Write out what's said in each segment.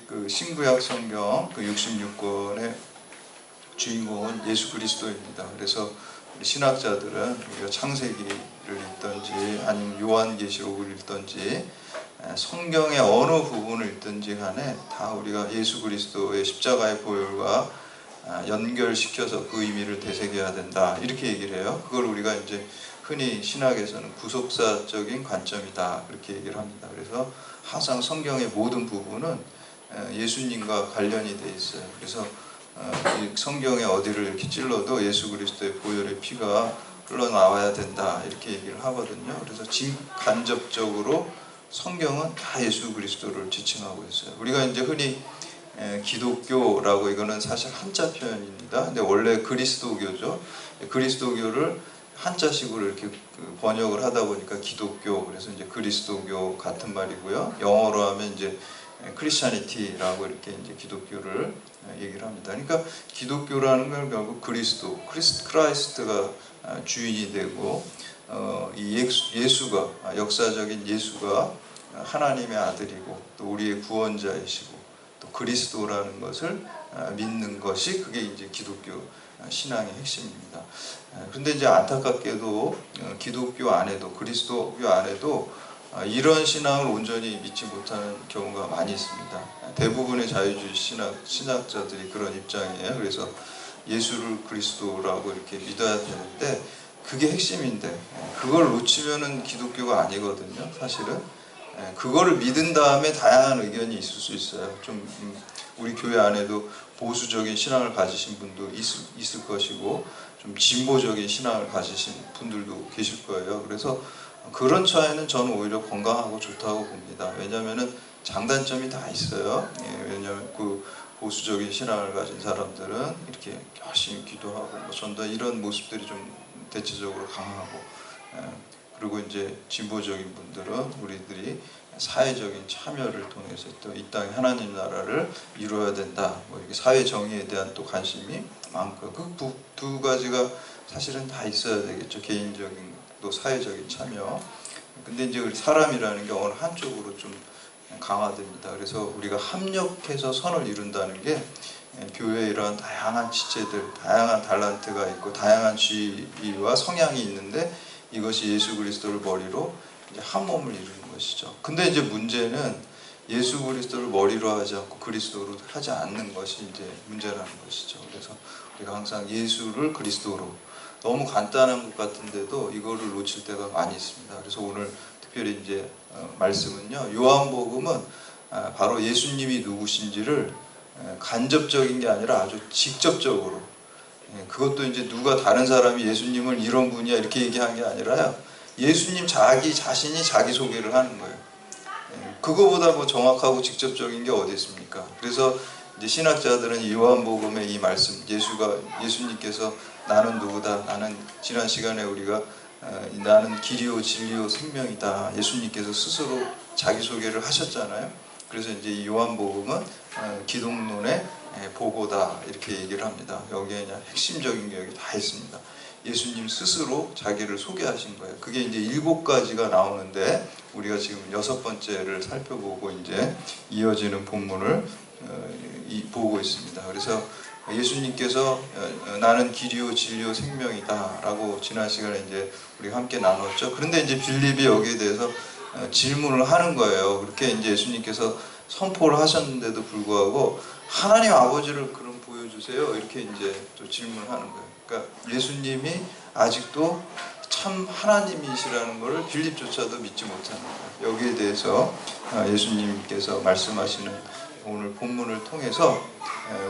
그 신구약 성경 그 66권의 주인공은 예수 그리스도입니다. 그래서 우리 신학자들은 우리가 창세기를 읽든지 아니면 요한계시록을 읽든지 성경의 어느 부분을 읽든지 간에 다 우리가 예수 그리스도의 십자가의 보혈과 연결시켜서 그 의미를 되새겨야 된다, 이렇게 얘기를 해요. 그걸 우리가 이제 흔히 신학에서는 구속사적인 관점이다, 그렇게 얘기를 합니다. 그래서 항상 성경의 모든 부분은 예수님과 관련이 돼 있어요. 그래서 이 성경의 어디를 이렇게 찔러도 예수 그리스도의 보혈의 피가 흘러나와야 된다, 이렇게 얘기를 하거든요. 그래서 직간접적으로 성경은 다 예수 그리스도를 지칭하고 있어요. 우리가 이제 흔히 기독교라고, 이거는 사실 한자 표현입니다. 근데 원래 그리스도교죠. 그리스도교를 한자식으로 이렇게 번역을 하다 보니까 기독교, 그래서 이제 그리스도교 같은 말이고요. 영어로 하면 이제 크리스찬이티라고 이렇게 이제 기독교를 얘기를 합니다. 그러니까 기독교라는 건 결국 크라이스트가 주인이 되고, 이 예수가, 역사적인 예수가 하나님의 아들이고 또 우리의 구원자이시고 또 그리스도라는 것을 믿는 것이, 그게 이제 기독교 신앙의 핵심입니다. 그런데 이제 안타깝게도 기독교 안에도, 그리스도교 안에도 이런 신앙을 온전히 믿지 못하는 경우가 많이 있습니다. 대부분의 자유주의 신학자들이 그런 입장이에요. 그래서 예수를 그리스도라고 이렇게 믿어야 되는데 그게 핵심인데, 그걸 놓치면은 기독교가 아니거든요, 사실은. 그거를 믿은 다음에 다양한 의견이 있을 수 있어요. 좀 우리 교회 안에도 보수적인 신앙을 가지신 분도 있을 것이고, 좀 진보적인 신앙을 가지신 분들도 계실 거예요. 그래서 그런 차이는 저는 오히려 건강하고 좋다고 봅니다. 왜냐하면 장단점이 다 있어요. 왜냐하면 그 보수적인 신앙을 가진 사람들은 이렇게 열심히 기도하고 전도, 이런 모습들이 좀 대체적으로 강하고, 그리고 이제 진보적인 분들은 우리들이 사회적인 참여를 통해서 또 이 땅에 하나님 나라를 이루어야 된다, 뭐 이렇게 사회 정의에 대한 또 관심이 많고, 그 두 가지가 사실은 다 있어야 되겠죠. 개인적인 또 사회적인 참여. 근데 이제 우리 사람이라는 게 어느 한쪽으로 좀 강화됩니다. 그래서 우리가 합력해서 선을 이룬다는 게, 교회에 이런 다양한 지체들, 다양한 달란트가 있고 다양한 지위와 성향이 있는데, 이것이 예수 그리스도를 머리로 이제 한 몸을 이루는 것이죠. 근데 이제 문제는 예수 그리스도를 머리로 하지 않고 그리스도로 하지 않는 것이 이제 문제라는 것이죠. 그래서 우리가 항상 예수를 그리스도로, 너무 간단한 것 같은데도 이거를 놓칠 때가 많이 있습니다. 그래서 오늘 특별히 이제 말씀은요, 요한복음은 바로 예수님이 누구신지를 간접적인 게 아니라 아주 직접적으로, 그것도 이제 누가 다른 사람이 예수님을 이런 분이야 이렇게 얘기한 게 아니라요, 예수님 자기 자신이 자기 소개를 하는 거예요. 그거보다 뭐 정확하고 직접적인 게 어디 있습니까? 그래서 이제 신학자들은 이 요한복음의 이 말씀, 예수님께서 나는 누구다, 나는 지난 시간에 우리가 나는 길이요 진리요 생명이다, 예수님께서 스스로 자기소개를 하셨잖아요. 그래서 이제 이 요한복음은 기독론의 보고다, 이렇게 얘기를 합니다. 여기에 그냥 핵심적인 게 여기 다 있습니다. 예수님 스스로 자기를 소개하신 거예요. 그게 이제 7가지가 나오는데 우리가 지금 6번째를 살펴보고 이제 이어지는 본문을 보고 있습니다. 그래서 예수님께서 나는 길이요 진리요 생명이다 라고 지난 시간에 이제 우리가 함께 나눴죠. 그런데 이제 빌립이 여기에 대해서 질문을 하는 거예요. 그렇게 이제 예수님께서 선포를 하셨는데도 불구하고 하나님 아버지를 그럼 보여주세요, 이렇게 이제 또 질문을 하는 거예요. 그러니까 예수님이 아직도 참 하나님이시라는 것을 빌립조차도 믿지 못하는 거예요. 여기에 대해서 예수님께서 말씀하시는 오늘 본문을 통해서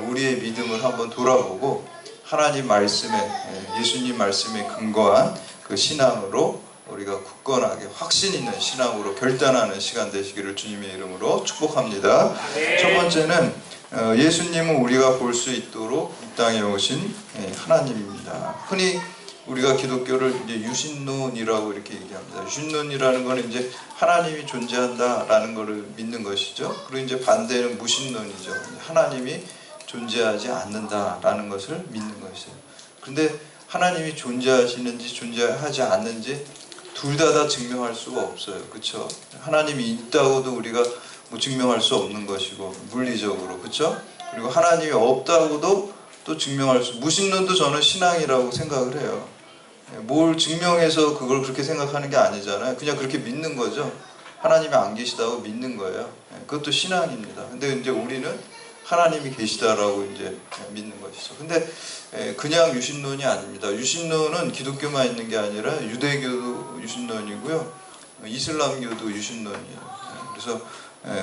우리의 믿음을 한번 돌아보고 하나님 말씀에, 예수님 말씀에 근거한 그 신앙으로 우리가 굳건하게 확신 있는 신앙으로 결단하는 시간 되시기를 주님의 이름으로 축복합니다. 네. 첫 번째는 예수님은 우리가 볼 수 있도록 이 땅에 오신 하나님입니다. 흔히 우리가 기독교를 이제 유신론이라고 이렇게 얘기합니다. 유신론이라는 것은 이제 하나님이 존재한다라는 것을 믿는 것이죠. 그리고 이제 반대는 무신론이죠. 하나님이 존재하지 않는다라는 것을 믿는 것이죠. 그런데 하나님이 존재하시는지 존재하지 않는지 둘 다 증명할 수가 없어요. 그렇죠? 하나님이 있다고도 우리가 뭐 증명할 수 없는 것이고 물리적으로 그렇죠? 그리고 하나님이 없다고도 또 증명할 수 무신론도 저는 신앙이라고 생각을 해요. 뭘 증명해서 그걸 그렇게 생각하는 게 아니잖아요. 그냥 그렇게 믿는 거죠. 하나님이 안 계시다고 믿는 거예요. 그것도 신앙입니다. 근데 이제 우리는 하나님이 계시다라고 이제 믿는 것이죠. 근데 그냥 유신론이 아닙니다. 유신론은 기독교만 있는 게 아니라 유대교도 유신론이고요, 이슬람교도 유신론이에요. 그래서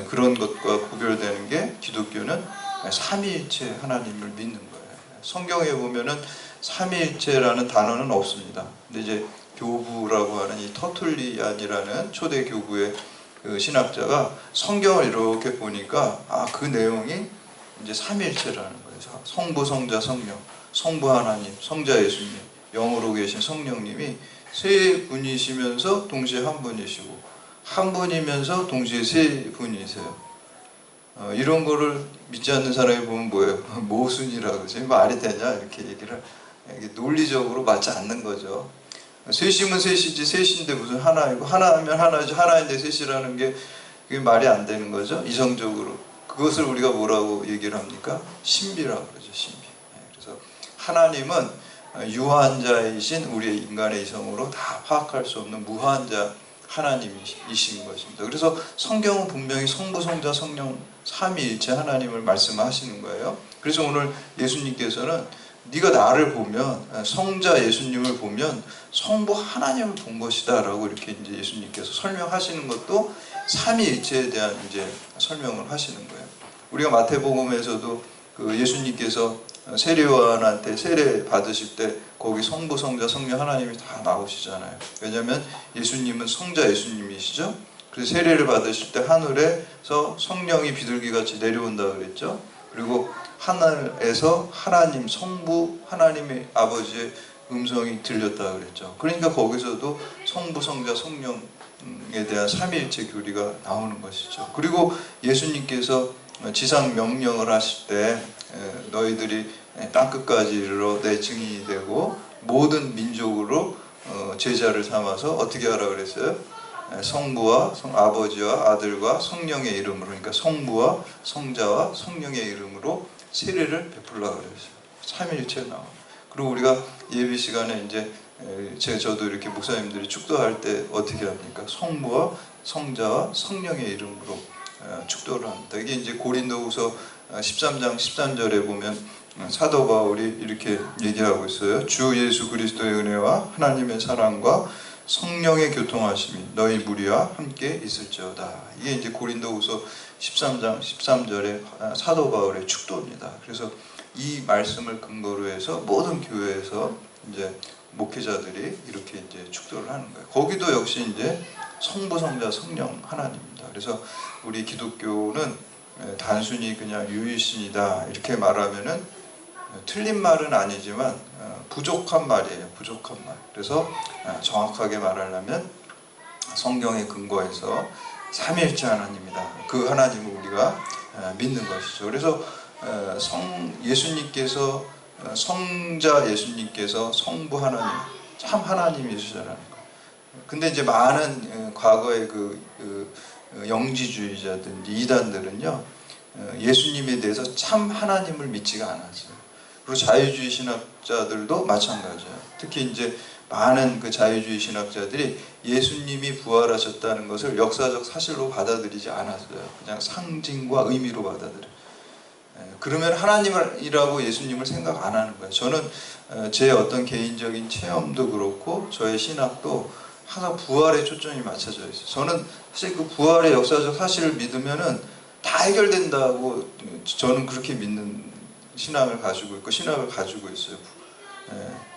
그런 것과 구별되는 게 기독교는 삼위일체 하나님을 믿는 거예요. 성경에 보면은 삼위일체라는 단어는 없습니다. 근데 이제 교부라고 하는 이 터툴리안이라는 초대 교부의 그 신학자가 성경을 이렇게 보니까 그 내용이 이제 삼위일체라는 거예요. 성부, 성자, 성령, 성부 하나님, 성자 예수님, 영으로 계신 성령님이 세 분이시면서 동시에 한 분이시고 한 분이면서 동시에 세 분이세요. 이런 거를 믿지 않는 사람이 보면 뭐예요? 모순이라고 그러죠. 말이 되냐? 이렇게 얘기를 이게 논리적으로 맞지 않는 거죠. 셋이면 셋이지 셋인데 무슨 하나이고 하나면 하나지 하나인데 셋이라는 게 그게 말이 안 되는 거죠. 이성적으로. 그것을 우리가 뭐라고 얘기를 합니까? 신비라고 그러죠. 신비. 그래서 하나님은 유한자이신 우리의 인간의 이성으로 다 파악할 수 없는 무한자 하나님이신 것입니다. 그래서 성경은 분명히 성부, 성자, 성령 삼위일체 하나님을 말씀하시는 거예요. 그래서 오늘 예수님께서는 네가 나를 보면, 성자 예수님을 보면 성부 하나님을 본 것이다 라고 이렇게 이제 예수님께서 설명하시는 것도 삼위일체에 대한 이제 설명을 하시는 거예요. 우리가 마태복음에서도 그 예수님께서 세례요한한테 세례 받으실 때 거기 성부, 성자, 성령 하나님이 다 나오시잖아요. 왜냐하면 예수님은 성자 예수님이시죠. 그래서 세례를 받으실 때 하늘에서 성령이 비둘기같이 내려온다 그랬죠. 그리고 하늘에서 하나님, 성부 하나님의 아버지의 음성이 들렸다 그랬죠. 그러니까 거기서도 성부, 성자, 성령에 대한 삼위일체 교리가 나오는 것이죠. 그리고 예수님께서 지상 명령을 하실 때 너희들이 땅끝까지 이르러 내 증인이 되고 모든 민족으로 제자를 삼아서 어떻게 하라 그랬어요? 성부와 아버지와 아들과 성령의 이름으로, 그러니까 성부와 성자와 성령의 이름으로 세례를 베풀라 그랬어요. 삼위일체 나와. 그리고 우리가 예배 시간에 이제 저도 이렇게 목사님들이 축도할 때 어떻게 합니까? 성부와 성자와 성령의 이름으로 축도를 합니다. 이게 이제 고린도후서 13장 13절에 보면 사도 바울이 이렇게 얘기하고 있어요. 주 예수 그리스도의 은혜와 하나님의 사랑과 성령의 교통하심이 너희 무리와 함께 있을지어다. 이게 이제 고린도후서 13장 13절의 사도 바울의 축도입니다. 그래서 이 말씀을 근거로 해서 모든 교회에서 이제 목회자들이 이렇게 이제 축도를 하는 거예요. 거기도 역시 이제 성부, 성자, 성령 하나님입니다. 그래서 우리 기독교는 단순히 그냥 유일신이다 이렇게 말하면은 틀린 말은 아니지만 부족한 말이에요. 부족한 말. 그래서 정확하게 말하려면 성경에 근거해서 삼위일체 하나님이다. 그 하나님을 우리가 믿는 것이죠. 그래서 예수님께서 성자 예수님께서 성부 하나님, 참 하나님이시라는 거. 근데 이제 많은 과거의 그 영지주의자든지 이단들은요, 예수님에 대해서 참 하나님을 믿지가 않았어요. 그리고 자유주의 신학자들도 마찬가지예요. 특히 이제 많은 그 자유주의 신학자들이 예수님이 부활하셨다는 것을 역사적 사실로 받아들이지 않았어요. 그냥 상징과 의미로 받아들여요. 그러면 하나님이라고 예수님을 생각 안 하는 거예요. 저는 제 어떤 개인적인 체험도 그렇고 저의 신학도 항상 부활에 초점이 맞춰져 있어요. 저는 사실 그 부활의 역사적 사실을 믿으면은 다 해결된다고 저는 그렇게 믿는 신앙을 가지고 있고 신학을 가지고 있어요.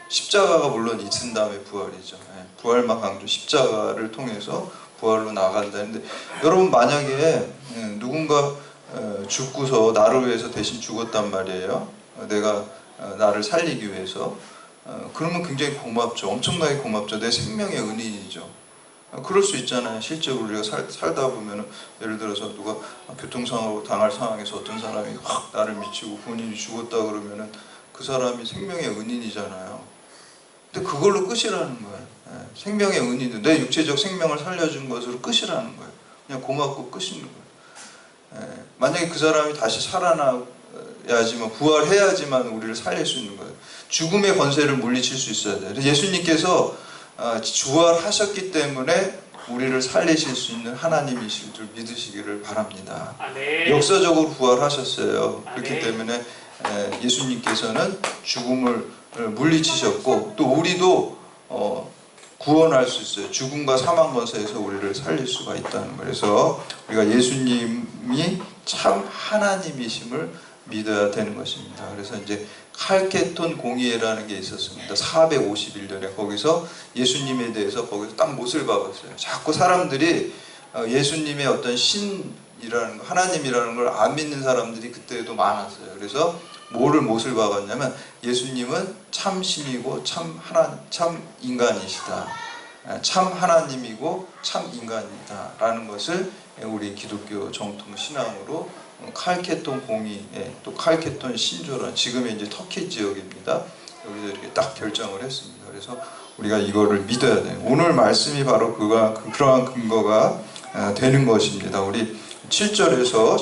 십자가가 물론 있은 다음에 부활이죠. 부활만 강조, 십자가를 통해서 부활로 나간다 했는데, 여러분 만약에 누군가 죽고서 나를 위해서 대신 죽었단 말이에요. 내가 나를 살리기 위해서. 그러면 굉장히 고맙죠. 엄청나게 고맙죠. 내 생명의 은인이죠. 그럴 수 있잖아요. 실제로 우리가 살다 보면, 예를 들어서 누가 교통사고 당할 상황에서 어떤 사람이 확 나를 미치고 본인이 죽었다 그러면은 그 사람이 생명의 은인이잖아요. 근데 그걸로 끝이라는 거예요. 생명의 은인, 내 육체적 생명을 살려준 것으로 끝이라는 거예요. 그냥 고맙고 끝인 거예요. 만약에 그 사람이 다시 살아나야지만, 부활해야지만 우리를 살릴 수 있는 거예요. 죽음의 권세를 물리칠 수 있어야 돼요. 예수님께서 부활하셨기 때문에 우리를 살리실 수 있는 하나님이실 줄 믿으시기를 바랍니다. 아멘. 역사적으로 부활하셨어요. 그렇기 아멘. 때문에 예수님께서는 죽음을 물리치셨고, 또 우리도 구원할 수 있어요. 죽음과 사망 권세에서 우리를 살릴 수가 있다는 거예요. 그래서 우리가 예수님이 참 하나님이심을 믿어야 되는 것입니다. 그래서 이제 칼케톤 공의회라는 게 있었습니다. 451년에 거기서 예수님에 대해서 거기서 딱 못을 박았어요. 자꾸 사람들이 예수님의 어떤 신이라는 거, 하나님이라는 걸 안 믿는 사람들이 그때도 많았어요. 그래서 뭐를 못을 박았냐면 예수님은 참 신이고 참 인간이시다. 참 하나님이고 참 인간이다 라는 것을 우리 기독교 정통 신앙으로 칼케톤 공의, 또 칼케톤 신조란, 지금의 이제 터키 지역입니다. 여기서 이렇게 딱 결정을 했습니다. 그래서 우리가 이거를 믿어야 돼요. 오늘 말씀이 바로 그러한 근거가 되는 것입니다. 우리 7절에서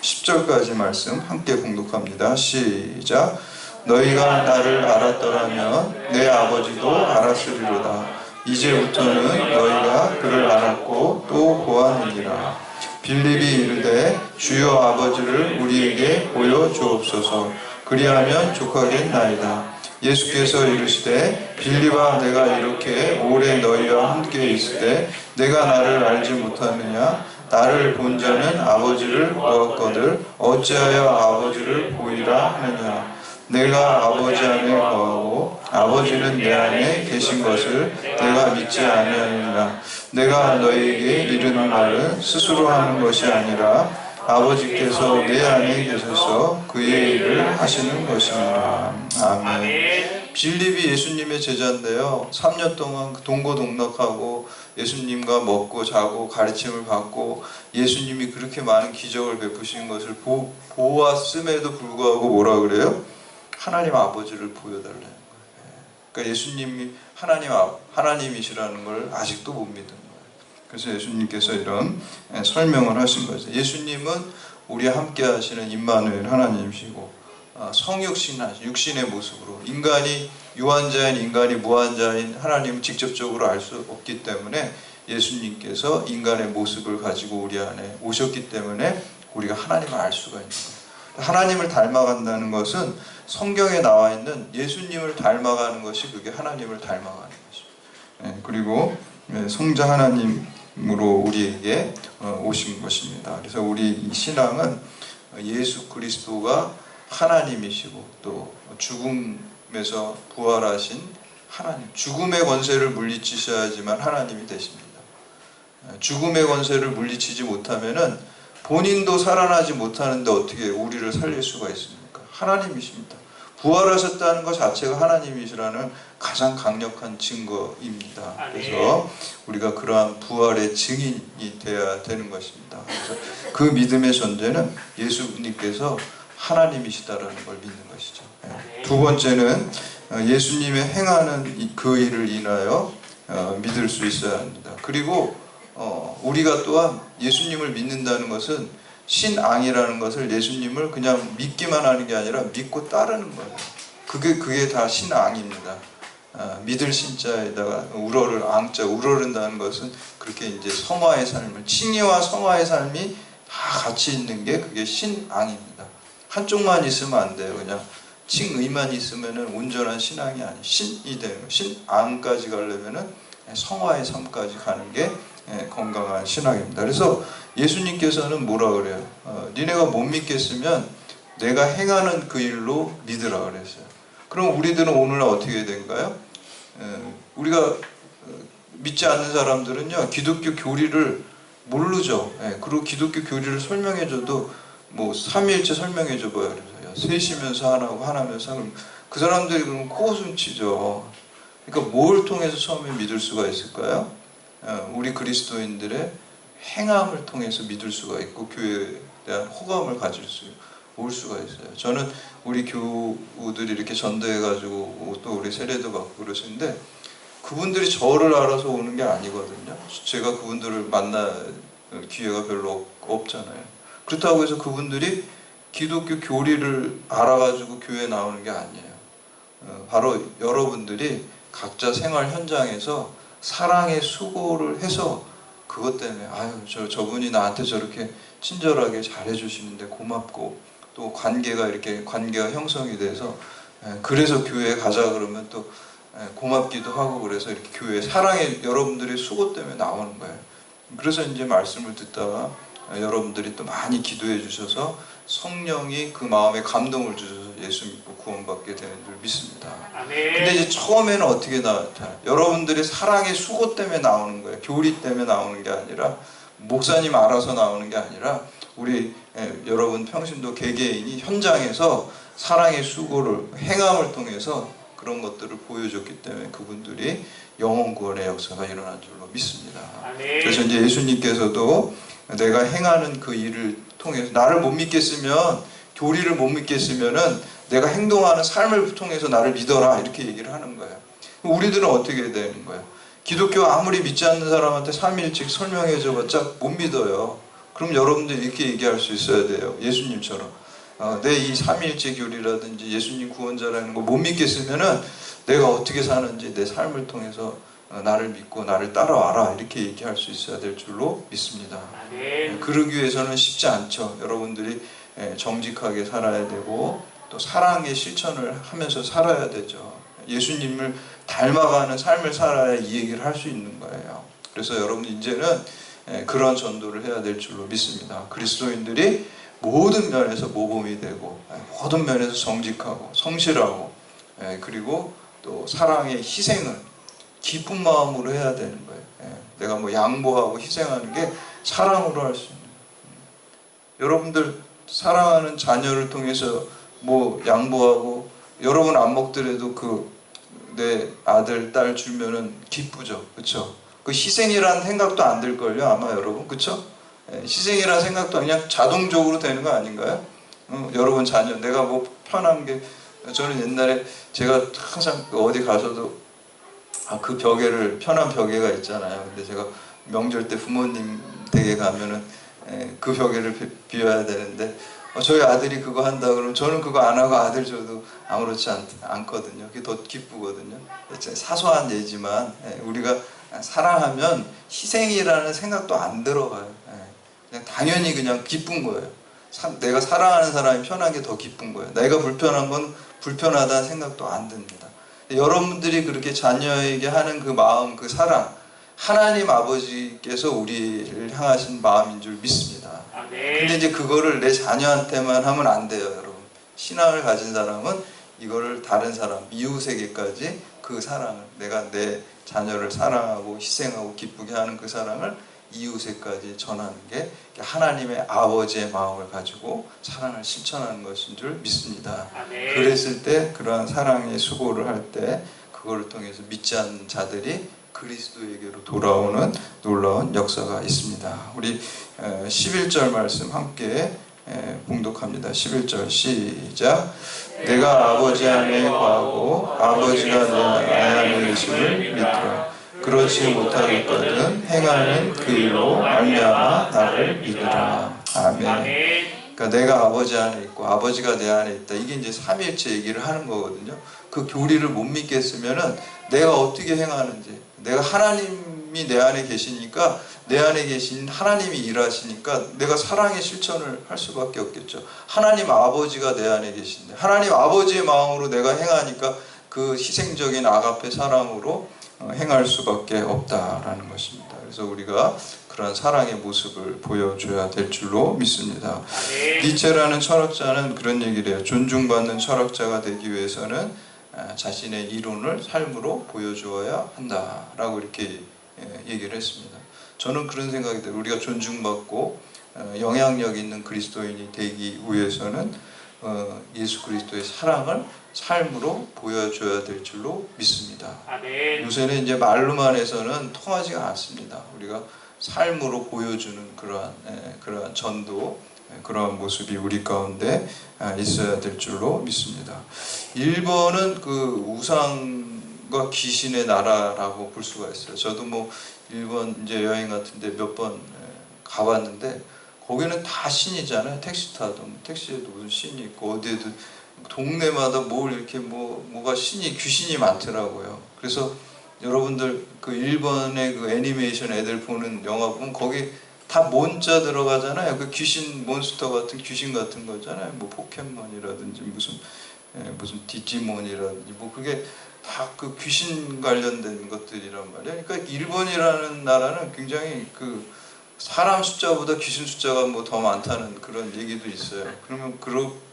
10절까지 말씀 함께 봉독합니다. 시작. 너희가 나를 알았더라면 내 아버지도 알았으리로다. 이제부터는 너희가 그를 알았고 또 보았느니라. 빌립이 이르되 주여 아버지를 우리에게 보여주옵소서. 그리하면 족하겠나이다. 예수께서 이르시되 빌립아, 내가 이렇게 오래 너희와 함께 있을 때 내가 나를 알지 못하느냐? 나를 본 자는 아버지를 보았거늘 어찌하여 아버지를 보이라 하느냐? 내가 아버지 안에 거하고 아버지는 내 안에 계신 것을 내가 믿지 아니하느니라. 내가 너희에게 이르는 말은 스스로 하는 것이 아니라 아버지께서 내 안에 계셔서 그의 일을 하시는 것이니라. 아멘. 빌립이 예수님의 제자인데요, 3년 동안 동고동락하고 예수님과 먹고 자고 가르침을 받고 예수님이 그렇게 많은 기적을 베푸신 것을 보았음에도 불구하고 뭐라 그래요? 하나님 아버지를 보여달라는 거예요. 그러니까 예수님이 하나님이시라는 걸 아직도 못 믿는 거예요. 그래서 예수님께서 이런 설명을 하신 거죠. 예수님은 우리와 함께 하시는 임마누엘 하나님이시고, 성육신하신 육신의 모습으로, 인간이 유한자인 인간이 무한자인 하나님을 직접적으로 알 수 없기 때문에 예수님께서 인간의 모습을 가지고 우리 안에 오셨기 때문에 우리가 하나님을 알 수가 있는 거예요. 하나님을 닮아간다는 것은 성경에 나와 있는 예수님을 닮아가는 것이 그게 하나님을 닮아가는 것입니다. 그리고 성자 하나님으로 우리에게 오신 것입니다. 그래서 우리 신앙은 예수 그리스도가 하나님이시고 또 죽음에서 부활하신 하나님, 죽음의 권세를 물리치셔야지만 하나님이 되십니다. 죽음의 권세를 물리치지 못하면은 본인도 살아나지 못하는데 어떻게 우리를 살릴 수가 있습니까? 하나님이십니다. 부활하셨다는 것 자체가 하나님이시라는 가장 강력한 증거입니다. 그래서 우리가 그러한 부활의 증인이 되어야 되는 것입니다. 그래서 그 믿음의 전제는 예수님께서 하나님이시다라는 걸 믿는 것이죠. 두 번째는 예수님의 행하는 그 일을 인하여 믿을 수 있어야 합니다. 그리고 우리가 또한 예수님을 믿는다는 것은 신앙이라는 것을, 예수님을 그냥 믿기만 하는 게 아니라 믿고 따르는 거예요. 그게 다 신앙입니다. 믿을 신자에다가 우러를 앙자, 우러른다는 것은 그렇게 이제 성화의 삶을, 칭의와 성화의 삶이 다 같이 있는 게 그게 신앙입니다. 한쪽만 있으면 안 돼요. 그냥 칭의만 있으면은 온전한 신앙이 아니에요. 신이 되는 거예요. 신앙까지 가려면은 성화의 삶까지 가는 게 건강한 신앙입니다. 그래서 예수님께서는 뭐라 그래요? 니네가 못 믿겠으면 내가 행하는 그 일로 믿으라 그랬어요. 그럼 우리들은 오늘날 어떻게 된가요? 우리가 믿지 않는 사람들은요, 기독교 교리를 모르죠. 그리고 기독교 교리를 설명해줘도 뭐 삼위일체 설명해줘봐요. 그래서 셋이면서 하나고 하나면서 하나고, 그 사람들이 그러면 코웃음 치죠. 그러니까 뭘 통해서 처음에 믿을 수가 있을까요? 우리 그리스도인들의 행함을 통해서 믿을 수가 있고 교회에 대한 호감을 가질 수 올 수가 있어요. 저는 우리 교우들이 이렇게 전도해가지고 또 우리 세례도 받고 그러시는데, 그분들이 저를 알아서 오는 게 아니거든요. 제가 그분들을 만날 기회가 별로 없잖아요. 그렇다고 해서 그분들이 기독교 교리를 알아가지고 교회에 나오는 게 아니에요. 바로 여러분들이 각자 생활 현장에서 사랑의 수고를 해서 그것 때문에 아유 저분이 나한테 저렇게 친절하게 잘해주시는데 고맙고 또 관계가 형성이 돼서 그래서 교회에 가자 그러면 또 고맙기도 하고 그래서 이렇게 교회 사랑의 여러분들의 수고 때문에 나오는 거예요. 그래서 이제 말씀을 듣다가 여러분들이 또 많이 기도해 주셔서 성령이 그 마음에 감동을 주셔서 예수 믿고 구원받게 되는 줄 믿습니다. 근데 이제 처음에는 어떻게 나타나요? 여러분들이 사랑의 수고 때문에 나오는 거예요. 교리 때문에 나오는 게 아니라 목사님 알아서 나오는 게 아니라 우리 여러분 평신도 개개인이 현장에서 사랑의 수고를 행함을 통해서 그런 것들을 보여줬기 때문에 그분들이 영혼 구원의 역사가 일어난 줄로 믿습니다. 그래서 이제 예수님께서도 내가 행하는 그 일을 통해서 나를 못 믿겠으면 교리를 못 믿겠으면은 내가 행동하는 삶을 통해서 나를 믿어라 이렇게 얘기를 하는 거예요. 우리들은 어떻게 되는 거예요? 기독교 아무리 믿지 않는 사람한테 삼위일체 설명해줘봤자 못 믿어요. 그럼 여러분들 이렇게 얘기할 수 있어야 돼요. 예수님처럼 내 이 삼위일체 교리라든지 예수님 구원자라는 거 못 믿겠으면은 내가 어떻게 사는지 내 삶을 통해서 나를 믿고 나를 따라와라 이렇게 얘기할 수 있어야 될 줄로 믿습니다. 그러기 위해서는 쉽지 않죠. 여러분들이 정직하게 살아야 되고 또 사랑의 실천을 하면서 살아야 되죠. 예수님을 닮아가는 삶을 살아야 이 얘기를 할 수 있는 거예요. 그래서 여러분 이제는 그런 전도를 해야 될 줄로 믿습니다. 그리스도인들이 모든 면에서 모범이 되고 모든 면에서 정직하고 성실하고 그리고 또 사랑의 희생을 기쁜 마음으로 해야 되는 거예요. 내가 뭐 양보하고 희생하는 게 사랑으로 할 수 있는 여러분들 사랑하는 자녀를 통해서 뭐 양보하고 여러분 안 먹더라도 그 내 아들 딸 주면은 기쁘죠. 그렇죠? 그 희생이라는 생각도 안 들걸요 아마 여러분. 그렇죠? 희생이라는 생각도 그냥 자동적으로 되는 거 아닌가요? 여러분 자녀 내가 뭐 편한 게 저는 옛날에 제가 항상 어디 가서도 그 벽에를 편한 벽에가 있잖아요. 근데 제가 명절 때 부모님 댁에 가면은 그 벽에를 비워야 되는데 저희 아들이 그거 한다 그러면 저는 그거 안 하고 아들 줘도 아무렇지 않거든요. 그게 더 기쁘거든요. 사소한 예지만 우리가 사랑하면 희생이라는 생각도 안 들어가요. 그냥 당연히 그냥 기쁜 거예요. 내가 사랑하는 사람이 편한 게 더 기쁜 거예요. 내가 불편한 건 불편하다는 생각도 안 듭니다. 여러분들이 그렇게 자녀에게 하는 그 마음, 그 사랑 하나님 아버지께서 우리를 향하신 마음인 줄 믿습니다. 근데 이제 그거를 내 자녀한테만 하면 안 돼요, 여러분. 신앙을 가진 사람은 이거를 다른 사람, 이웃에게까지 그 사랑을 내가 내 자녀를 사랑하고 희생하고 기쁘게 하는 그 사랑을 이웃에까지 전하는 게 하나님의 아버지의 마음을 가지고 사랑을 실천하는 것인 줄 믿습니다. 그랬을 때 그러한 사랑의 수고를 할 때 그거를 통해서 믿지 않는 자들이 그리스도에게로 돌아오는 놀라운 역사가 있습니다. 우리 11절 말씀 함께 봉독합니다. 11절 시작. 내가 아버지 안에 거하고 아버지가 내 안에 계심을 믿으라. 그렇지 못하겠거든 행하는 그 일로 말미암아 나를 믿으라. 아멘. 그러니까 내가 아버지 안에 있고 아버지가 내 안에 있다. 이게 이제 삼위일체 얘기를 하는 거거든요. 그 교리를 못 믿겠으면은 내가 어떻게 행하는지, 내가 하나님이 내 안에 계시니까 내 안에 계신 하나님이 일하시니까 내가 사랑의 실천을 할 수밖에 없겠죠. 하나님 아버지가 내 안에 계신데 하나님 아버지의 마음으로 내가 행하니까 그 희생적인 아가페 사랑으로 행할 수밖에 없다라는 것입니다. 그래서 우리가 그런 사랑의 모습을 보여줘야 될 줄로 믿습니다. 니체라는 철학자는 그런 얘기를 해요. 존중받는 철학자가 되기 위해서는 자신의 이론을 삶으로 보여주어야 한다라고 이렇게 얘기를 했습니다. 저는 그런 생각이 들어요. 우리가 존중받고 영향력 있는 그리스도인이 되기 위해서는 예수 그리스도의 사랑을 삶으로 보여줘야 될 줄로 믿습니다. 아멘. 요새는 이제 말로만 해서는 통하지가 않습니다. 우리가 삶으로 보여주는 그러한 전도, 그러한 모습이 우리 가운데 있어야 될 줄로 믿습니다. 일본은 그 우상과 귀신의 나라라고 볼 수가 있어요. 저도 뭐 일본 이제 여행 같은데 몇 번 가봤는데 거기는 다 신이잖아요. 택시 타도 택시에도 무슨 신이 있고 어디에도 동네마다 뭘 이렇게 뭐가 신이 귀신이 많더라고요. 그래서 여러분들 그 일본의 그 애니메이션 애들 보는 영화 보면 거기 다 몬자 들어가잖아요. 그 귀신 몬스터 같은 귀신 같은 거잖아요. 뭐 포켓몬이라든지 무슨 디지몬이라든지 뭐 그게 다 그 귀신 관련된 것들이란 말이에요. 그러니까 일본이라는 나라는 굉장히 그 사람 숫자보다 귀신 숫자가 뭐 더 많다는 그런 얘기도 있어요. 그러면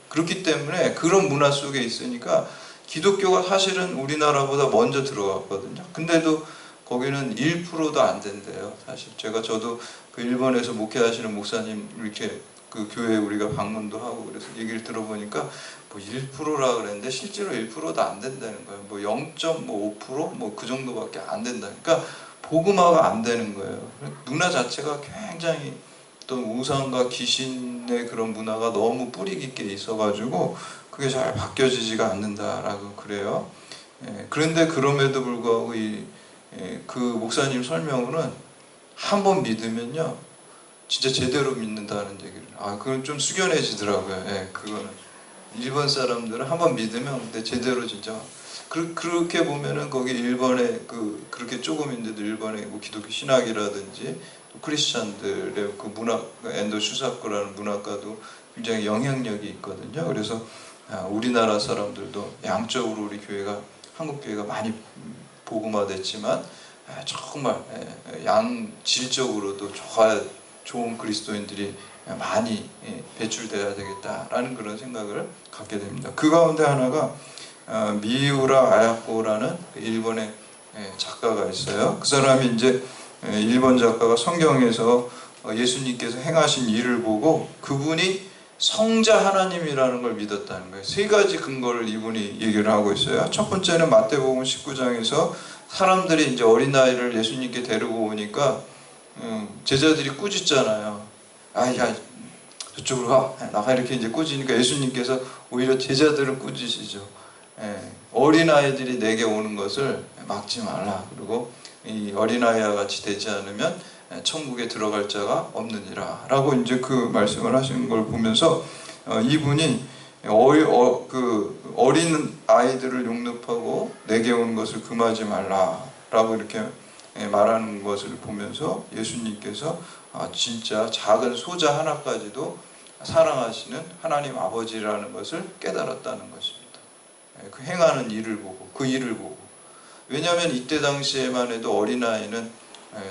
그렇기 때문에 그런 문화 속에 있으니까 기독교가 사실은 우리나라보다 먼저 들어갔거든요. 근데도 거기는 1%도 안 된대요. 사실 저도 그 일본에서 목회하시는 목사님 이렇게 그 교회에 우리가 방문도 하고 그래서 얘기를 들어보니까 뭐 1%라 그랬는데 실제로 1%도 안 된다는 거예요. 뭐 0.5% 뭐 그 정도밖에 안 된다니까 복음화가 안 되는 거예요. 문화 자체가 굉장히 또 우상과 귀신의 그런 문화가 너무 뿌리 깊게 있어가지고 그게 잘 바뀌어지지가 않는다라고 그래요. 그런데 그럼에도 불구하고 그 목사님 설명으로는 한 번 믿으면요 진짜 제대로 믿는다는 얘기를. 그건 좀 숙연해지더라고요. 그거는 일본 사람들은 한 번 믿으면 근데 제대로 진짜 그렇게 보면은 거기 일본의 그렇게 조금인데도 일본의 뭐 기독교 신학이라든지 또 크리스찬들의 그 문화 엔도 슈사쿠라는 문화가도 굉장히 영향력이 있거든요. 그래서 우리나라 사람들도 양적으로 우리 교회가 한국 교회가 많이 복음화됐지만 정말 양질적으로도 좋은 그리스도인들이 많이 배출돼야 되겠다라는 그런 생각을 갖게 됩니다. 그 가운데 하나가 미우라 아야코라는 일본의 작가가 있어요. 그 사람이 이제 일본 작가가 성경에서 예수님께서 행하신 일을 보고 그분이 성자 하나님이라는 걸 믿었다는 거예요. 세 가지 근거를 이분이 얘기를 하고 있어요. 첫 번째는 마태복음 19장에서 사람들이 이제 어린아이를 예수님께 데리고 오니까 제자들이 꾸짖잖아요. 야 저쪽으로 가 나가 이렇게 이제 꾸짖으니까 예수님께서 오히려 제자들을 꾸짖으시죠. 어린아이들이 내게 오는 것을 막지 말라. 그리고 이 어린아이와 같이 되지 않으면 천국에 들어갈 자가 없느니라 라고 이제 그 말씀을 하시는 걸 보면서 이분이 어린 아이들을 용납하고 내게 오는 것을 금하지 말라 라고 이렇게 말하는 것을 보면서 예수님께서 진짜 작은 소자 하나까지도 사랑하시는 하나님 아버지라는 것을 깨달았다는 것입니다. 그 행하는 일을 보고 그 일을 보고. 왜냐하면 이때 당시에만 해도 어린아이는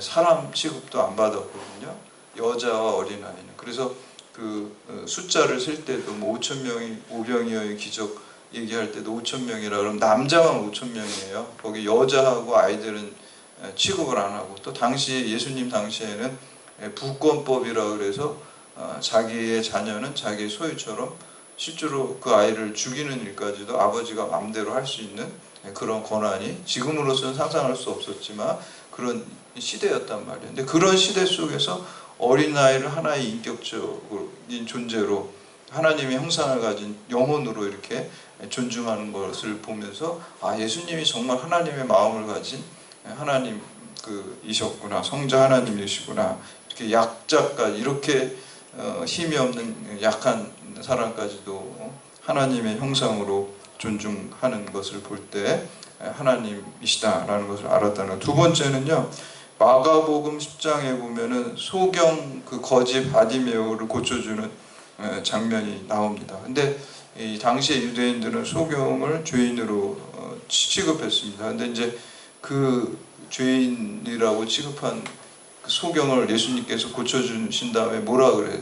사람 취급도 안 받았거든요. 여자와 어린아이는. 그래서 그 숫자를 셀 때도 뭐 5,000명이 오병이어의 기적 얘기할 때도 5,000명이라 그러면 남자만 5,000명이에요. 거기 여자하고 아이들은 취급을 안 하고 또 당시 예수님 당시에는 부권법이라 그래서 자기의 자녀는 자기의 소유처럼 실제로 그 아이를 죽이는 일까지도 아버지가 마음대로 할 수 있는 그런 권한이 지금으로서는 상상할 수 없었지만 그런 시대였단 말이에요. 근데 그런 시대 속에서 어린아이를 하나의 인격적인 존재로 하나님의 형상을 가진 영혼으로 이렇게 존중하는 것을 보면서 예수님이 정말 하나님의 마음을 가진 하나님 이셨구나, 성자 하나님이시구나. 이렇게 약자까지 이렇게 힘이 없는 약한 사람까지도 하나님의 형상으로 존중하는 것을 볼 때 하나님이시다라는 것을 알았다는 것. 두 번째는요, 마가복음 10장에 보면은 소경 그 거지 바디메오를 고쳐주는 장면이 나옵니다. 근데 이 당시의 유대인들은 소경을 죄인으로 취급했습니다. 근데 이제 그 죄인이라고 취급한 그 소경을 예수님께서 고쳐주신 다음에 뭐라 그래요?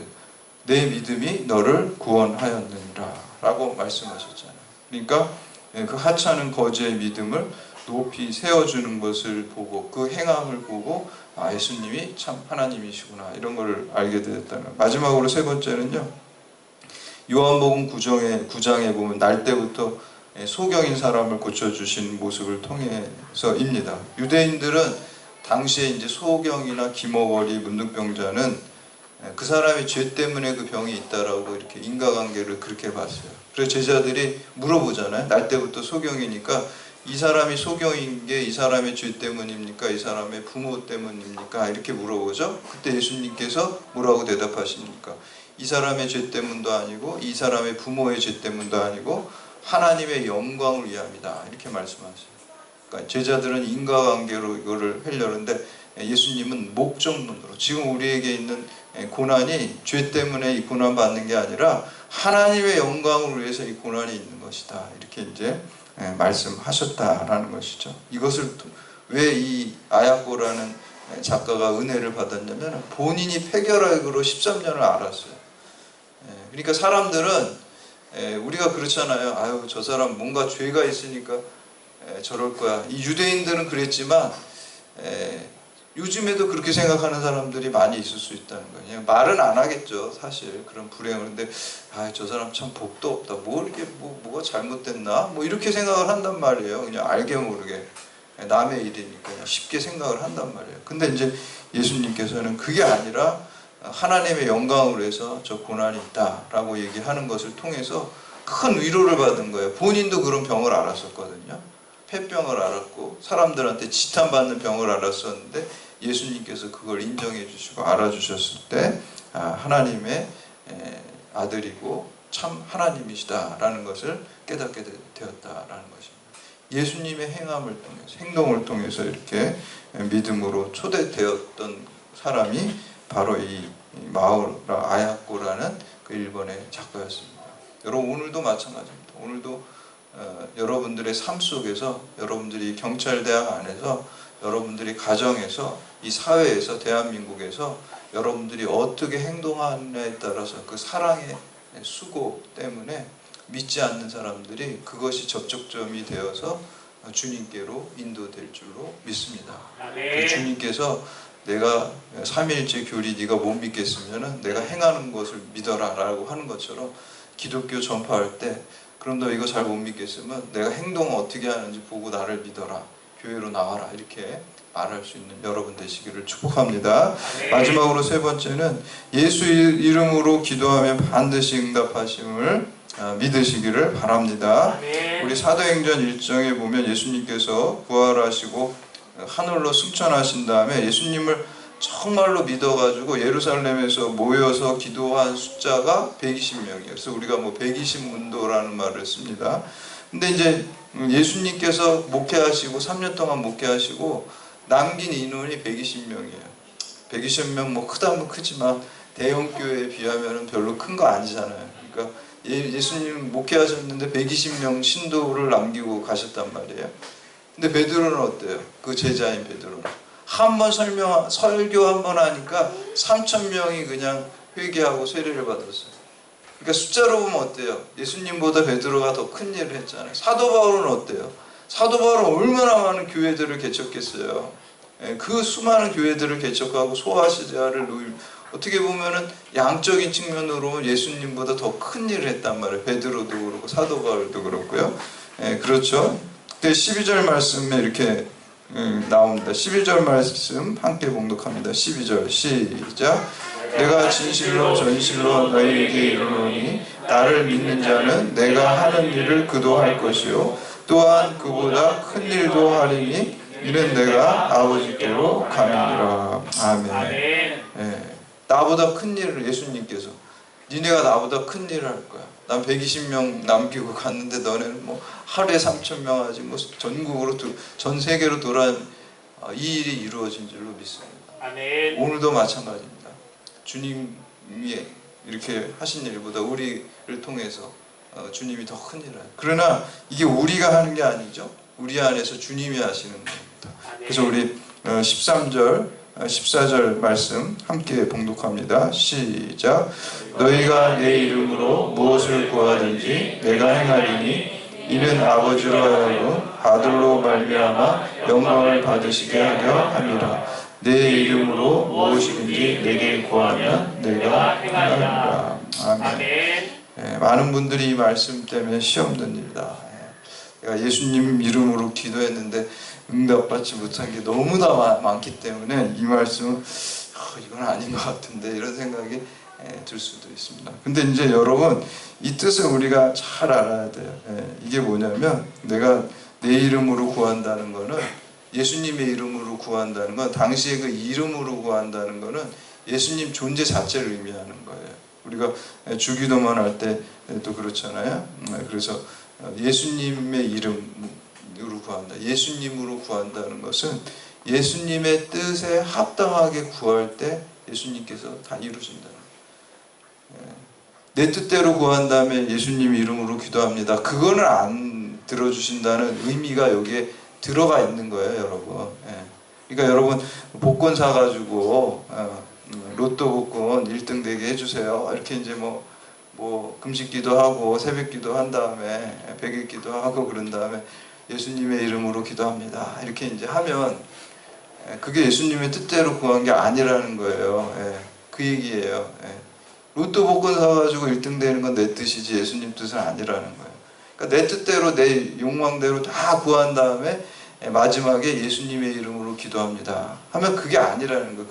내 믿음이 너를 구원하였느니라 라고 말씀하셨잖아요. 그러니까 그 하찮은 거지의 믿음을 높이 세워주는 것을 보고 그 행함을 보고 예수님이 참 하나님이시구나 이런 걸 알게 되었다는 거예요. 마지막으로 세 번째는요, 요한복음 9장에 보면 날 때부터 소경인 사람을 고쳐주신 모습을 통해서입니다. 유대인들은 당시에 이제 소경이나 기머거리 문둥병자는 그 사람의 죄 때문에 그 병이 있다라고 이렇게 인과관계를 그렇게 봤어요. 그래서 제자들이 물어보잖아요. 날 때부터 소경이니까 이 사람이 소경인 게 이 사람의 죄 때문입니까? 이 사람의 부모 때문입니까? 이렇게 물어보죠. 그때 예수님께서 뭐라고 대답하십니까? 이 사람의 죄 때문도 아니고 이 사람의 부모의 죄 때문도 아니고 하나님의 영광을 위함이다. 이렇게 말씀하세요. 그러니까 제자들은 인과관계로 이거를 하려는데 예수님은 목적론으로 지금 우리에게 있는 고난이 죄 때문에 이 고난 받는 게 아니라 하나님의 영광을 위해서 이 고난이 있는 것이다. 이렇게 이제 말씀하셨다라는 것이죠. 이것을 왜 이 아야코라는 작가가 은혜를 받았냐면 본인이 폐결핵으로 13년을 앓았어요. 그러니까 사람들은 우리가 그렇잖아요. 아유, 저 사람 뭔가 죄가 있으니까 저럴 거야. 이 유대인들은 그랬지만 요즘에도 그렇게 생각하는 사람들이 많이 있을 수 있다는 거예요. 그냥 말은 안 하겠죠, 사실 그런 불행을. 근데 저 사람 참 복도 없다. 뭐 이렇게 뭐가 잘못됐나? 뭐 이렇게 생각을 한단 말이에요. 그냥 알게 모르게 남의 일이니까 그냥 쉽게 생각을 한단 말이에요. 근데 이제 예수님께서는 그게 아니라 하나님의 영광을 위해서 저 고난이 있다라고 얘기하는 것을 통해서 큰 위로를 받은 거예요. 본인도 그런 병을 앓았었거든요. 폐병을 앓았고 사람들한테 지탄받는 병을 앓았었는데 예수님께서 그걸 인정해 주시고 알아주셨을 때 하나님의 아들이고 참 하나님이시다라는 것을 깨닫게 되었다라는 것입니다. 예수님의 행함을 통해서, 행동을 통해서 이렇게 믿음으로 초대되었던 사람이 바로 이 마우라 아야코라는 그 일본의 작가였습니다. 여러분, 오늘도 마찬가지입니다. 오늘도 여러분들의 삶 속에서, 여러분들이 경찰대학 안에서, 여러분들이 가정에서, 이 사회에서, 대한민국에서 여러분들이 어떻게 행동하느냐에 따라서 그 사랑의 수고 때문에 믿지 않는 사람들이 그것이 접촉점이 되어서 주님께로 인도될 줄로 믿습니다. 그 주님께서 내가 삼위일체 교리 네가 못 믿겠으면 내가 행하는 것을 믿어라 라고 하는 것처럼 기독교 전파할 때 그럼 너 이거 잘 못 믿겠으면 내가 행동을 어떻게 하는지 보고 나를 믿어라, 교회로 나와라, 이렇게 말할 수 있는 여러분 되시기를 축복합니다. 마지막으로 세 번째는 예수 이름으로 기도하면 반드시 응답하심을 믿으시기를 바랍니다. 우리 사도행전 1장에 보면 예수님께서 부활하시고 하늘로 승천하신 다음에 예수님을 정말로 믿어가지고 예루살렘에서 모여서 기도한 숫자가 120명이에요. 그래서 우리가 120문도라는 말을 씁니다. 근데 이제 예수님께서 목회하시고 3년 동안 목회하시고 남긴 인원이 120명이에요. 120명 크다면 크지만 대형 교회에 비하면 별로 큰 거 아니잖아요. 그러니까 예수님 목회하셨는데 120명 신도를 남기고 가셨단 말이에요. 근데 베드로는 어때요? 그 제자인 베드로는 한 번 설교 한 번 하니까 3,000명이 그냥 회개하고 세례를 받았어요. 그러니까 숫자로 보면 어때요? 예수님보다 베드로가 더 큰 일을 했잖아요. 사도 바울은 어때요? 사도 바울은 얼마나 많은 교회들을 개척했어요. 그 수많은 교회들을 개척하고 소아시아를 어떻게 보면은 양적인 측면으로 보면 예수님보다 더 큰 일을 했단 말이에요. 베드로도 그렇고 사도 바울도 그렇고요. 그렇죠. 그때 12절 말씀에 이렇게 나옵니다. 12절 말씀 함께 봉독합니다. 12절 시작. 내가 진실로 전실로 너희에게 이르노니 나를 믿는 자는 내가 하는 일을 그도 할 것이요 또한 그보다 큰 일도 하리니 이는 내가 아버지께로 감이니라. 아멘. 나보다 큰 일을 예수님께서 니네가 나보다 큰 일을 할 거야. 난 120명 남기고 갔는데 너네는 하루에 3,000명 하지 전국으로 전 세계로 이 일이 이루어진 줄로 믿습니다. 아멘. 오늘도 마찬가지입니다. 주님이 이렇게 하신 일보다 우리를 통해서 주님이 더 큰 일을 해요. 그러나 이게 우리가 하는 게 아니죠. 우리 안에서 주님이 하시는 겁니다. 그래서 우리 13절 14절 말씀 함께 봉독합니다. 시작. 너희가 내 이름으로 무엇을 구하든지 내가 행하리니 이는 아버지로 하여금 아들로 말미암아 영광을 받으시게 하려 함이라. 내 이름으로 무엇이든지 내게 구하면 내가 행하리라. 아멘. 많은 분들이 이 말씀 때문에 시험 듭니다. 내가 예수님 이름으로 기도했는데 응답받지 못한 게 너무나 많기 때문에 이 말씀은 이건 아닌 것 같은데 이런 생각이 들 수도 있습니다. 근데 이제 여러분 이 뜻을 우리가 잘 알아야 돼요. 이게 뭐냐면 내가 내 이름으로 구한다는 거는, 예수님의 이름으로 구한다는 건, 당시에 그 이름으로 구한다는 거는 예수님 존재 자체를 의미하는 거예요. 우리가 주기도만 할 때도 그렇잖아요. 그래서 예수님의 이름으로 구한다. 예수님으로 구한다는 것은 예수님의 뜻에 합당하게 구할 때 예수님께서 다 이루신다. 내 뜻대로 구한 다음에 예수님 이름으로 기도합니다. 그거는 안 들어주신다는 의미가 여기에 들어가 있는 거예요, 여러분. 그러니까 여러분 복권 사가지고 로또 복권 1등 되게 해주세요. 이렇게 이제 뭐 금식기도 하고 새벽기도 한 다음에 백일기도 하고 그런 다음에 예수님의 이름으로 기도합니다. 이렇게 이제 하면 그게 예수님의 뜻대로 구한 게 아니라는 거예요. 그 얘기예요. 로또 복권 사가지고 1등 되는 건 내 뜻이지 예수님 뜻은 아니라는 거예요. 그러니까 내 뜻대로 내 욕망대로 다 구한 다음에 마지막에 예수님의 이름으로 기도합니다 하면 그게 아니라는 거예요.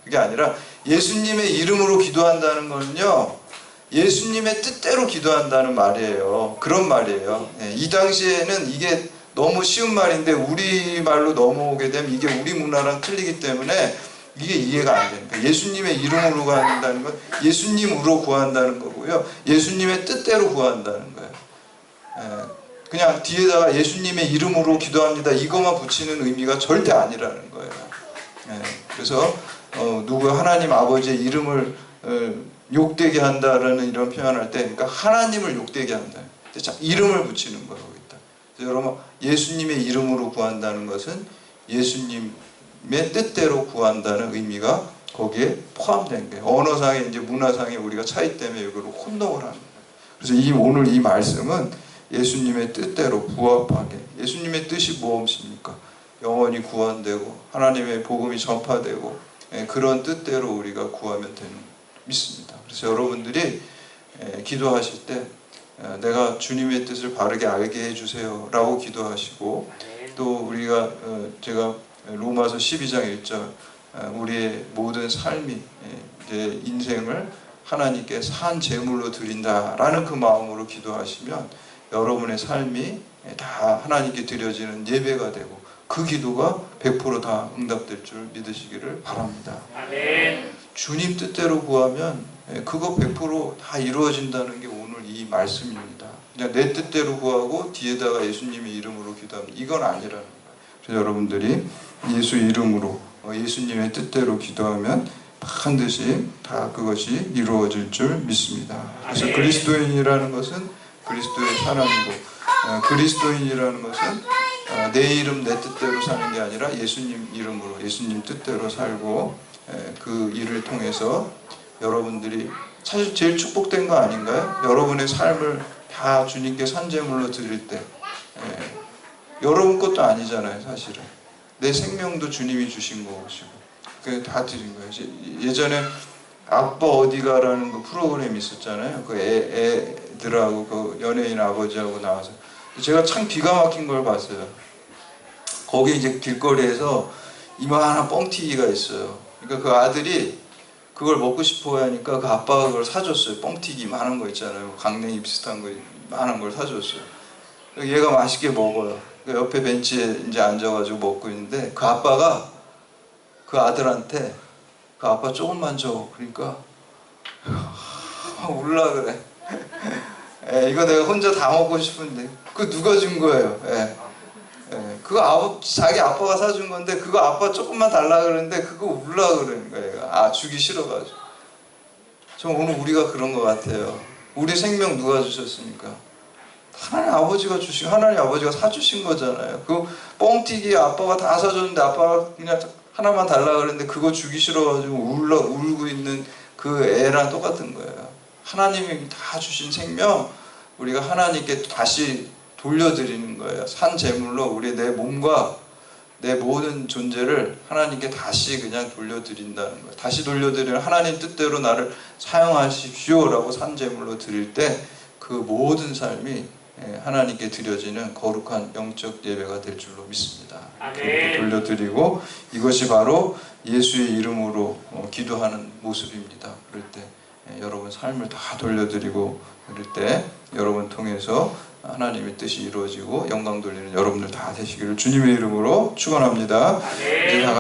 그게 아니라 예수님의 이름으로 기도한다는 거는요, 예수님의 뜻대로 기도한다는 말이에요. 그런 말이에요. 이 당시에는 이게 너무 쉬운 말인데 우리말로 넘어오게 되면 이게 우리 문화랑 틀리기 때문에 이게 이해가 안 되는 거예요. 예수님의 이름으로 구한다는 건 예수님으로 구한다는 거고요, 예수님의 뜻대로 구한다는 거예요. 그냥 뒤에다가 예수님의 이름으로 기도합니다 이것만 붙이는 의미가 절대 아니라는 거예요. 그래서 누구 하나님 아버지의 이름을 욕되게 한다라는 이런 표현할 때, 그러니까 하나님을 욕되게 한다. 이름을 붙이는 거라고 있다. 여러분, 예수님의 이름으로 구한다는 것은 예수님의 뜻대로 구한다는 의미가 거기에 포함된 거예요. 언어상의 이제 문화상의 우리가 차이 때문에 이걸 혼동을 하는 거예요. 그래서 오늘 이 말씀은 예수님의 뜻대로 부합하게, 예수님의 뜻이 무엇입니까? 영원히 구원되고 하나님의 복음이 전파되고 그런 뜻대로 우리가 구하면 되는 믿습니다. 그래서 여러분들이 기도하실 때 내가 주님의 뜻을 바르게 알게 해주세요 라고 기도하시고, 또 우리가 제가 로마서 12장 1절 우리의 모든 삶이 이제 인생을 하나님께 산 제물로 드린다라는 그 마음으로 기도하시면 여러분의 삶이 다 하나님께 드려지는 예배가 되고 그 기도가 100% 다 응답될 줄 믿으시기를 바랍니다. 아멘. 주님 뜻대로 구하면 그거 100% 다 이루어진다는 게 오늘 이 말씀입니다. 그냥 내 뜻대로 구하고 뒤에다가 예수님의 이름으로 기도하면 이건 아니라는 거예요. 그래서 여러분들이 예수 이름으로 예수님의 뜻대로 기도하면 반드시 다 그것이 이루어질 줄 믿습니다. 그래서 그리스도인이라는 것은 그리스도의 사람이고, 그리스도인이라는 것은 내 이름 내 뜻대로 사는 게 아니라 예수님 이름으로 예수님 뜻대로 살고, 그 일을 통해서 여러분들이 사실 제일 축복된 거 아닌가요? 여러분의 삶을 다 주님께 산제물로 드릴 때, 여러분 것도 아니잖아요. 사실은 내 생명도 주님이 주신 것이고 그게 다 드린 거예요. 예전에 아빠 어디가라는 그 프로그램이 있었잖아요. 그 애들하고 그 연예인 아버지하고 나와서 제가 참 기가 막힌 걸 봤어요. 거기 이제 길거리에서 이만한 뻥튀기가 있어요. 그러니까 그 아들이 그걸 먹고 싶어 하니까 그 아빠가 그걸 사줬어요. 뻥튀기 많은 거 있잖아요. 강냉이 비슷한 거 많은 걸 사줬어요. 얘가 맛있게 먹어요. 옆에 벤치에 이제 앉아가지고 먹고 있는데 그 아빠가 그 아들한테 그 아빠 조금만 줘. 그러니까 울라 그래. 이거 내가 혼자 다 먹고 싶은데 그거 누가 준 거예요? 그거 자기 아빠가 사준 건데 그거 아빠 조금만 달라 그러는데 그거 울라 그러는 거예요. 주기 싫어가지고. 저 오늘 우리가 그런 것 같아요. 우리 생명 누가 주셨습니까? 하나님 아버지가 주신, 하나님 아버지가 사주신 거잖아요. 그 뻥튀기 아빠가 다 사줬는데 아빠가 그냥 하나만 달라 그랬는데 그거 주기 싫어가지고 울고 있는 그 애랑 똑같은 거예요. 하나님이 다 주신 생명 우리가 하나님께 다시 돌려드리는 거예요. 산 제물로 우리 내 몸과 내 모든 존재를 하나님께 다시 그냥 돌려드린다는 거예요. 다시 돌려드리는 하나님 뜻대로 나를 사용하십시오 라고 산 제물로 드릴 때 그 모든 삶이 하나님께 드려지는 거룩한 영적 예배가 될 줄로 믿습니다. 그렇게 돌려드리고 이것이 바로 예수의 이름으로 기도하는 모습입니다. 그럴 때 여러분 삶을 다 돌려드리고 그럴 때 여러분 통해서 하나님의 뜻이 이루어지고 영광 돌리는 여러분들 다 되시기를 주님의 이름으로 축원합니다. 이제 다